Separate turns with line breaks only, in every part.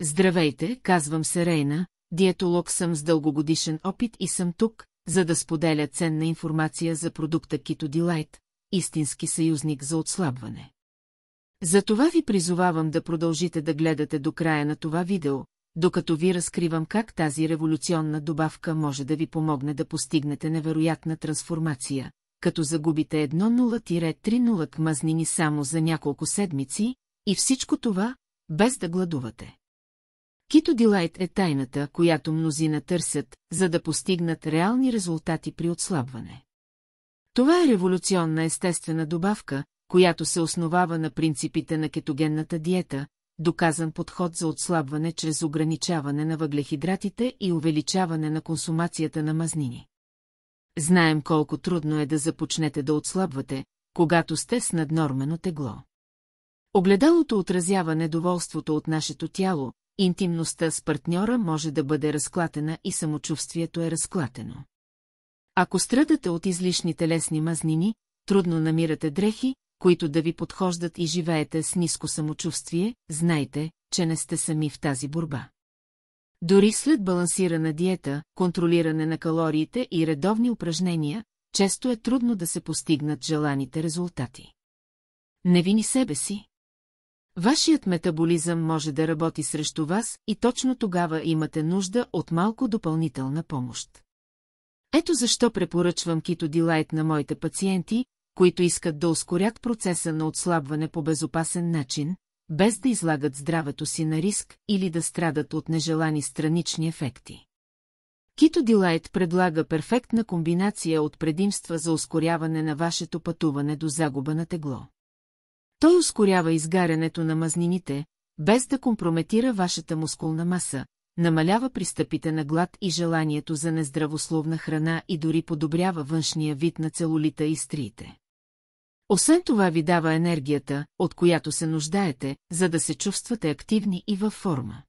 Здравейте, казвам се Рейна, диетолог съм с дългогодишен опит и съм тук, за да споделя ценна информация за продукта Keto Delight, истински съюзник за отслабване. Затова ви призовавам да продължите да гледате до края на това видео, докато ви разкривам как тази революционна добавка може да ви помогне да постигнете невероятна трансформация, като загубите 1,0-3 кг мазнини само за няколко седмици и всичко това, без да гладувате. Keto Delight е тайната, която мнозина търсят, за да постигнат реални резултати при отслабване. Това е революционна естествена добавка, която се основава на принципите на кетогенната диета, доказан подход за отслабване чрез ограничаване на въглехидратите и увеличаване на консумацията на мазнини. Знаем колко трудно е да започнете да отслабвате, когато сте с наднормено тегло. Огледалото отразява недоволството от нашето тяло, интимността с партньора може да бъде разклатена и самочувствието е разклатено. Ако страдате от излишни телесни мазнини, трудно намирате дрехи, които да ви подхождат и живеете с ниско самочувствие, знайте, че не сте сами в тази борба. Дори след балансирана диета, контролиране на калориите и редовни упражнения, често е трудно да се постигнат желаните резултати. Не вини себе си. Вашият метаболизъм може да работи срещу вас и точно тогава имате нужда от малко допълнителна помощ. Ето защо препоръчвам Keto Delight на моите пациенти, които искат да ускорят процеса на отслабване по безопасен начин, без да излагат здравето си на риск или да страдат от нежелани странични ефекти. Keto Delight предлага перфектна комбинация от предимства за ускоряване на вашето пътуване до загуба на тегло. Той ускорява изгарянето на мазнините, без да компрометира вашата мускулна маса, намалява пристъпите на глад и желанието за нездравословна храна и дори подобрява външния вид на целулита и стриите. Освен това ви дава енергията, от която се нуждаете, за да се чувствате активни и във форма.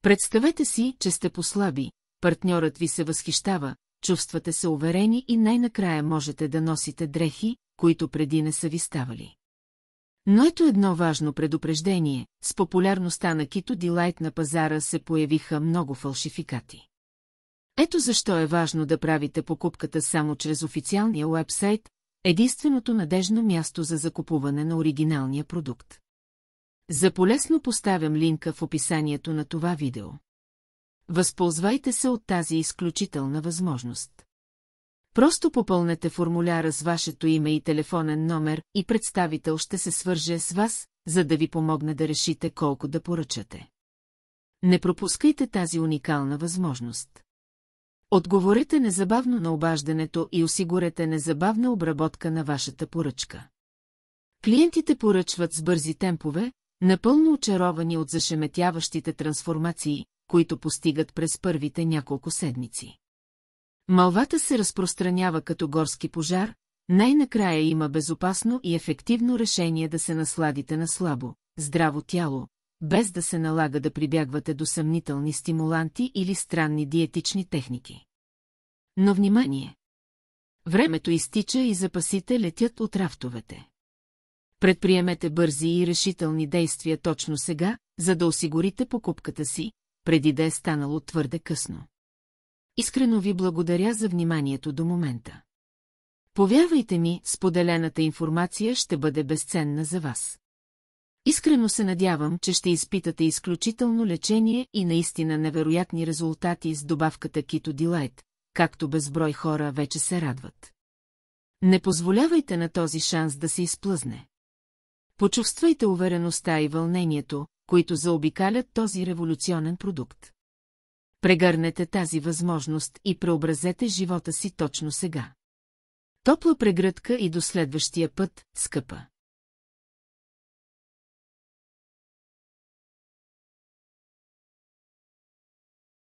Представете си, че сте послаби, партньорът ви се възхищава, чувствате се уверени и най-накрая можете да носите дрехи, които преди не са ви ставали. Но ето едно важно предупреждение, с популярността на Keto Delight на пазара се появиха много фалшификати. Ето защо е важно да правите покупката само чрез официалния уебсайт, единственото надежно място за закупуване на оригиналния продукт. За полезно поставям линка в описанието на това видео. Възползвайте се от тази изключителна възможност. Просто попълнете формуляра с вашето име и телефонен номер и представител ще се свърже с вас, за да ви помогне да решите колко да поръчате. Не пропускайте тази уникална възможност. Отговорете незабавно на обаждането и осигурете незабавна обработка на вашата поръчка. Клиентите поръчват с бързи темпове, напълно очаровани от зашеметяващите трансформации, които постигат през първите няколко седмици. Мълвата се разпространява като горски пожар, най-накрая има безопасно и ефективно решение да се насладите на слабо, здраво тяло, без да се налага да прибягвате до съмнителни стимуланти или странни диетични техники. Но внимание! Времето изтича и запасите летят от рафтовете. Предприемете бързи и решителни действия точно сега, за да осигурите покупката си, преди да е станало твърде късно. Искрено ви благодаря за вниманието до момента. Повярвайте ми, споделената информация ще бъде безценна за вас. Искрено се надявам, че ще изпитате изключително лечение и наистина невероятни резултати с добавката Keto Delight, както безброй хора вече се радват. Не позволявайте на този шанс да се изплъзне. Почувствайте увереността и вълнението, които заобикалят този революционен продукт. Прегърнете тази възможност и преобразете живота си точно сега. Топла прегръдка и до следващия път, скъпа.